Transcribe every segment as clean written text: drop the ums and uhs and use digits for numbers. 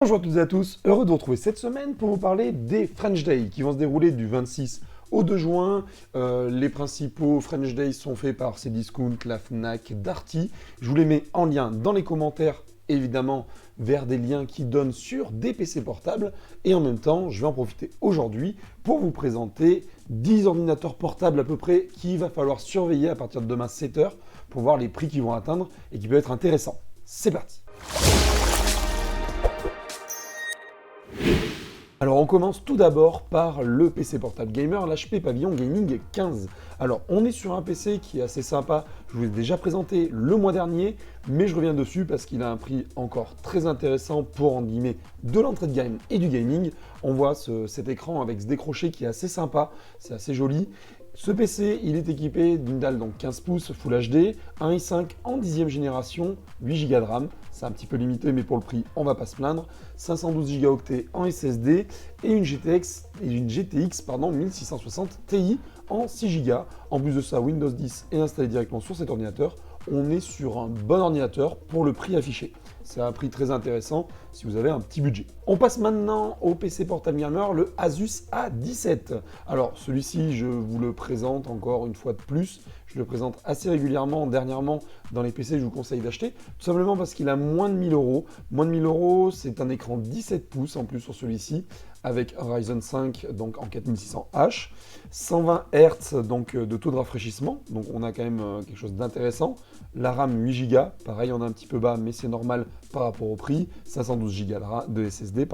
Bonjour à toutes et à tous, heureux de vous retrouver cette semaine pour vous parler des French Day qui vont se dérouler du 26 au 2 juin. Les principaux French Days sont faits par Cdiscount, la Fnac, Darty. Je vous les mets en lien dans les commentaires, évidemment, vers des liens qui donnent sur des PC portables. Et en même temps, je vais en profiter aujourd'hui pour vous présenter 10 ordinateurs portables à peu près qu'il va falloir surveiller à partir de demain 7h pour voir les prix qu'ils vont atteindre et qui peuvent être intéressants. C'est parti! Alors on commence tout d'abord par le PC portable gamer, l'HP Pavilion Gaming 15. Alors on est sur un PC qui est assez sympa, je vous l'ai déjà présenté le mois dernier, mais je reviens dessus parce qu'il a un prix encore très intéressant pour en guillemets de l'entrée de gamme et du gaming. On voit cet écran avec ce décroché qui est assez sympa, c'est assez joli. Ce PC, il est équipé d'une dalle donc 15 pouces Full HD, un i5 en 10e génération, 8 Go de RAM, c'est un petit peu limité mais pour le prix on va pas se plaindre, 512 Go en SSD et une GTX 1660 Ti en 6 Go. En plus de ça, Windows 10 est installé directement sur cet ordinateur. On est sur un bon ordinateur pour le prix affiché. C'est un prix très intéressant si vous avez un petit budget. On passe maintenant au PC portable gamer, le Asus A17. Alors celui-ci, je vous le présente encore une fois de plus. Je le présente assez régulièrement, dernièrement, dans les PC que je vous conseille d'acheter. Tout simplement parce qu'il a moins de 1000 euros. Moins de 1000 euros, c'est un écran 17 pouces en plus sur celui-ci, avec un Ryzen 5 donc en 4600H, 120 Hz donc de taux de rafraîchissement, donc on a quand même quelque chose d'intéressant. La RAM 8 Go, pareil on est un petit peu bas mais c'est normal par rapport au prix, 512 Go de SSD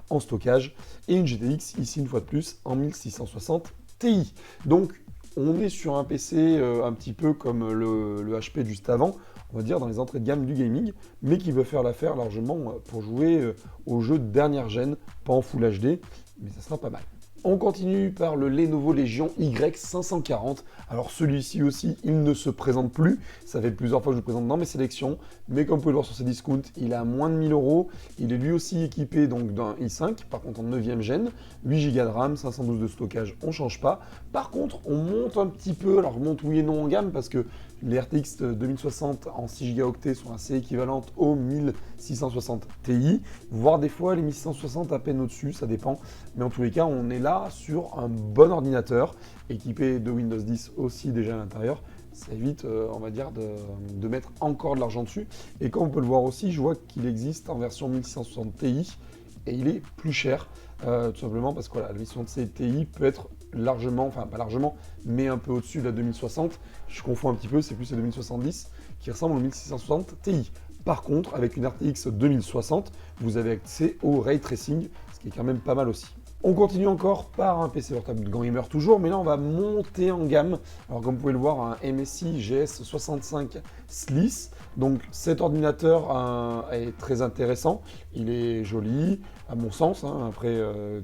en stockage, et une GTX ici une fois de plus en 1660 Ti. Donc on est sur un PC un petit peu comme le HP juste avant, on va dire dans les entrées de gamme du gaming, mais qui veut faire l'affaire largement pour jouer aux jeux de dernière gêne, pas en Full HD, mais ça sera pas mal. On continue par le Lenovo Legion Y540. Alors celui-ci aussi, il ne se présente plus. Ça fait plusieurs fois que je le présente dans mes sélections. Mais comme vous pouvez le voir sur Cdiscount, il a moins de 1000 euros. Il est lui aussi équipé donc d'un i5, par contre en 9e gène. 8 Go de RAM, 512 de stockage, on ne change pas. Par contre, on monte un petit peu. Alors je monte oui et non en gamme parce que les RTX 2060 en 6 Go sont assez équivalentes aux 1660 Ti. Voire des fois les 1660 à peine au-dessus, ça dépend. Mais en tous les cas, on est là sur un bon ordinateur, équipé de Windows 10 aussi déjà à l'intérieur. Ça évite, on va dire, de mettre encore de l'argent dessus. Et comme on peut le voir aussi, je vois qu'il existe en version 1660 Ti, et il est plus cher, tout simplement parce que voilà, la 1660 Ti peut être largement, enfin pas largement, mais un peu au-dessus de la 2060. Je confonds un petit peu, c'est plus la 2070 qui ressemble au 1660 Ti. Par contre, avec une RTX 2060, vous avez accès au ray tracing, ce qui est quand même pas mal aussi. On continue encore par un PC portable de gamer toujours, mais là on va monter en gamme. Alors comme vous pouvez le voir, un MSI GS65 Slice. Donc cet ordinateur est très intéressant, il est joli, à mon sens. Après,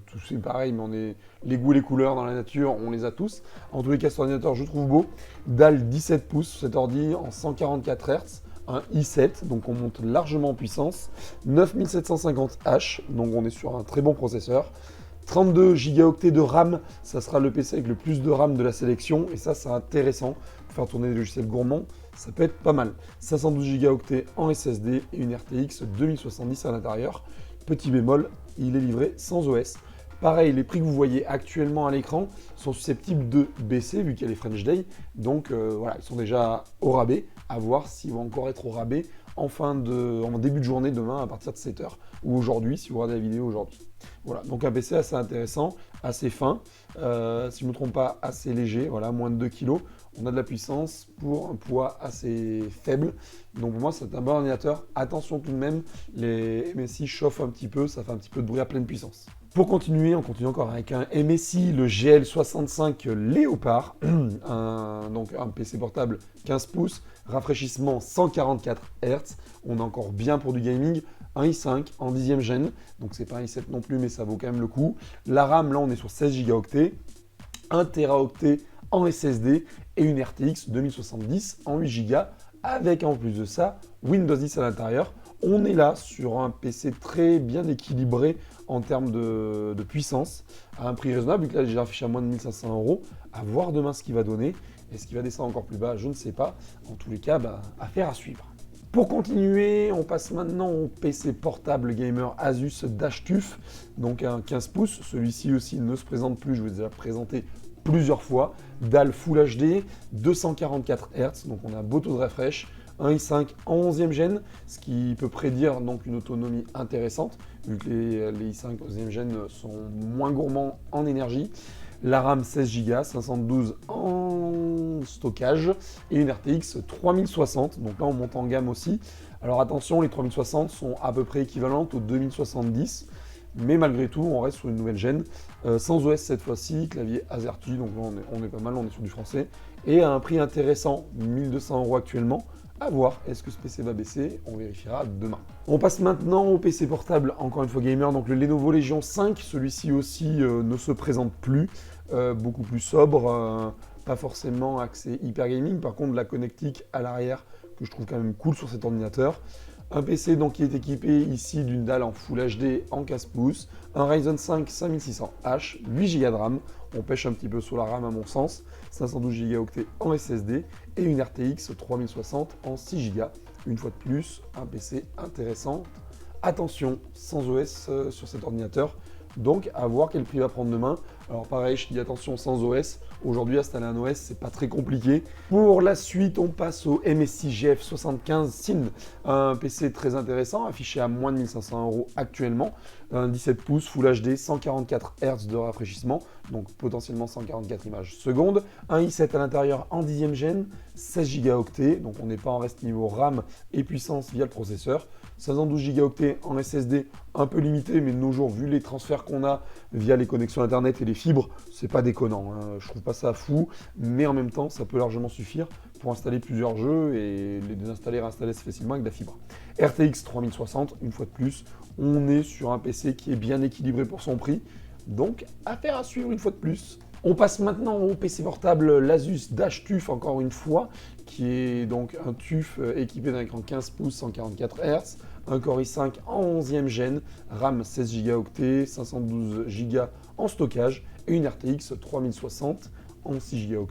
tout c'est pareil, mais les goûts et les couleurs dans la nature, on les a tous. En tous les cas, cet ordinateur, je trouve beau. Dalle 17 pouces, cet ordi en 144 Hz. Un i7, donc on monte largement en puissance. 9750H, donc on est sur un très bon processeur. 32 Go de RAM, ça sera le PC avec le plus de RAM de la sélection, et ça c'est intéressant pour faire tourner des logiciels gourmands, ça peut être pas mal. 512 Go en SSD et une RTX 2070 à l'intérieur. Petit bémol, il est livré sans OS. Pareil, les prix que vous voyez actuellement à l'écran sont susceptibles de baisser vu qu'il y a les French Day, donc voilà, ils sont déjà au rabais, à voir s'ils vont encore être au rabais en début de journée demain à partir de 7h, ou aujourd'hui si vous regardez la vidéo aujourd'hui. Voilà, donc un PC assez intéressant, assez fin, si je ne me trompe pas, assez léger, voilà, moins de 2 kg. On a de la puissance pour un poids assez faible, donc pour moi c'est un bon ordinateur. Attention tout de même, les MSI chauffent un petit peu, ça fait un petit peu de bruit à pleine puissance. Pour continuer, on continue encore avec un MSI, le GL65 Léopard, donc un PC portable 15 pouces, rafraîchissement 144 Hz, on est encore bien pour du gaming, un i5 en 10e gène, donc c'est pas un i7 non plus mais ça vaut quand même le coup. La RAM, là on est sur 16 Go, 1 Teraoctet en SSD et une RTX 2070 en 8 Go, avec en plus de ça Windows 10 à l'intérieur. On est là sur un PC très bien équilibré en termes de puissance, à un prix raisonnable, vu que là j'ai affiché à moins de 1500 euros. À voir demain ce qu'il va donner. Est-ce qu'il va descendre encore plus bas? Je ne sais pas. En tous les cas, affaire à suivre. Pour continuer, on passe maintenant au PC portable gamer Asus DashTUF, donc un 15 pouces. Celui-ci aussi ne se présente plus, je vous ai déjà présenté plusieurs fois. Dalle Full HD, 244 Hz, donc on a un beau taux de refresh. Un i5 en 11e gène, ce qui peut prédire donc une autonomie intéressante, vu que les i5 11e gène sont moins gourmands en énergie. La RAM 16 Go, 512 en stockage et une RTX 3060, donc là on monte en gamme aussi. Alors attention, les 3060 sont à peu près équivalentes aux 2070, mais malgré tout on reste sur une nouvelle gène, sans OS cette fois-ci, clavier AZERTY, donc là on est pas mal, on est sur du français, et à un prix intéressant, 1200 € actuellement. À voir, est-ce que ce PC va baisser? On vérifiera demain. On passe maintenant au PC portable, encore une fois gamer, donc le Lenovo Legion 5, celui-ci aussi ne se présente plus, beaucoup plus sobre, pas forcément axé hyper gaming, par contre la connectique à l'arrière que je trouve quand même cool sur cet ordinateur. Un PC donc qui est équipé ici d'une dalle en Full HD en 15 pouces, un Ryzen 5 5600H, 8 Go de RAM, on pêche un petit peu sur la RAM à mon sens, 512 Go en SSD et une RTX 3060 en 6 Go. Une fois de plus, un PC intéressant. Attention, sans OS sur cet ordinateur, donc à voir quel prix va prendre demain. Alors pareil, je dis attention sans OS. Aujourd'hui, installer un OS, c'est pas très compliqué. Pour la suite, on passe au MSI GF75 Cine, un PC très intéressant, affiché à moins de 1500 € actuellement. Un 17 pouces Full HD, 144 Hz de rafraîchissement, donc potentiellement 144 images secondes. Un i7 à l'intérieur en 10e gène, 16 Go, donc on n'est pas en reste niveau RAM et puissance via le processeur. 512 Go en SSD, un peu limité, mais de nos jours, vu les transferts qu'on a via les connexions Internet et les fibres, c'est pas déconnant, hein. Je trouve pas ça fou, mais en même temps, ça peut largement suffire pour installer plusieurs jeux et les désinstaller et réinstaller facilement avec de la fibre. RTX 3060, une fois de plus, on est sur un PC qui est bien équilibré pour son prix, donc affaire à suivre une fois de plus. On passe maintenant au PC portable l'Asus DashTUF, encore une fois, qui est donc un TUF équipé d'un écran 15 pouces 144 Hz, un Core i5 en 11e gène, RAM 16 Go, 512 Go en stockage et une RTX 3060 en 6 Go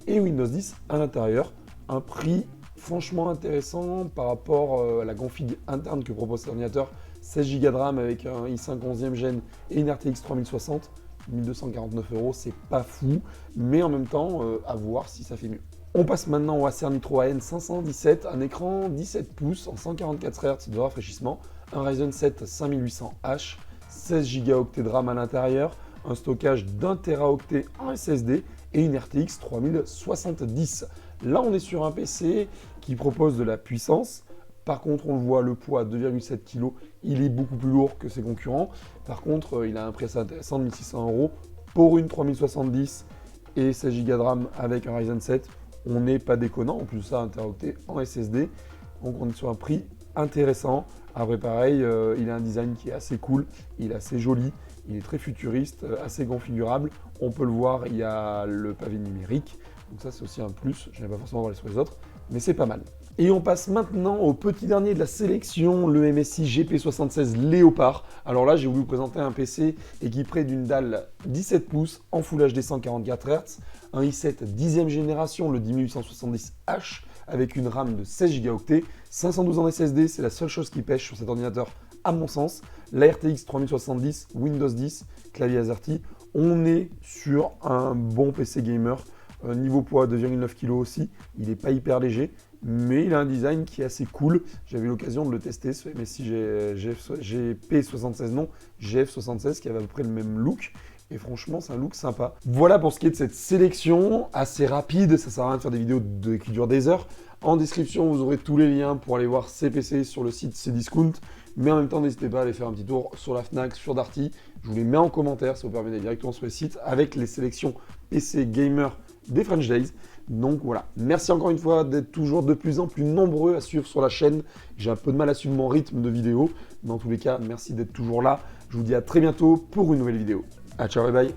et Windows 10 à l'intérieur. Un prix franchement intéressant par rapport à la config interne que propose cet ordinateur, 16 Go de RAM avec un i5 11e gène et une RTX 3060. 1249 €, c'est pas fou, mais en même temps, à voir si ça fait mieux. On passe maintenant au Acer Nitro AN517, un écran 17 pouces en 144 Hz de rafraîchissement, un Ryzen 7 5800H, 16 Go de RAM à l'intérieur, un stockage d'1 Teraoctet en SSD et une RTX 3070. Là, on est sur un PC qui propose de la puissance. Par contre, on le voit, le poids à 2,7 kg, il est beaucoup plus lourd que ses concurrents. Par contre, il a un prix assez intéressant de 1600 € pour une 3070 et 16 Go de RAM avec un Ryzen 7. On n'est pas déconnant, en plus de ça, un Teraoctet en SSD. Donc on est sur un prix intéressant. Après pareil, il a un design qui est assez cool, il est assez joli, il est très futuriste, assez configurable. On peut le voir, il y a le pavé numérique. Donc ça, c'est aussi un plus. Je n'ai pas forcément voir sur les autres, mais c'est pas mal. Et on passe maintenant au petit dernier de la sélection, le MSI GP76 Léopard. Alors là, j'ai voulu vous présenter un PC équipé d'une dalle 17 pouces en Full HD 144 Hz, un i7 10e génération, le 10870H, avec une RAM de 16 Go, 512 en SSD, c'est la seule chose qui pêche sur cet ordinateur à mon sens. La RTX 3070, Windows 10, clavier AZERTY. On est sur un bon PC gamer. Niveau poids, 2,9 kg aussi. Il n'est pas hyper léger, mais il a un design qui est assez cool. J'avais eu l'occasion de le tester, ce MSI GP76, non, GF76, qui avait à peu près le même look. Et franchement, c'est un look sympa. Voilà pour ce qui est de cette sélection, assez rapide. Ça sert à rien de faire des vidéos qui durent des heures. En description, vous aurez tous les liens pour aller voir ces PC sur le site Cdiscount. Mais en même temps, n'hésitez pas à aller faire un petit tour sur la Fnac, sur Darty. Je vous les mets en commentaire, ça vous permet d'aller directement sur le site avec les sélections PC Gamer des French Days. Donc voilà, merci encore une fois d'être toujours de plus en plus nombreux à suivre sur la chaîne. J'ai un peu de mal à suivre mon rythme de vidéo, mais en tous les cas, merci d'être toujours là. Je vous dis à très bientôt pour une nouvelle vidéo. À ciao et bye.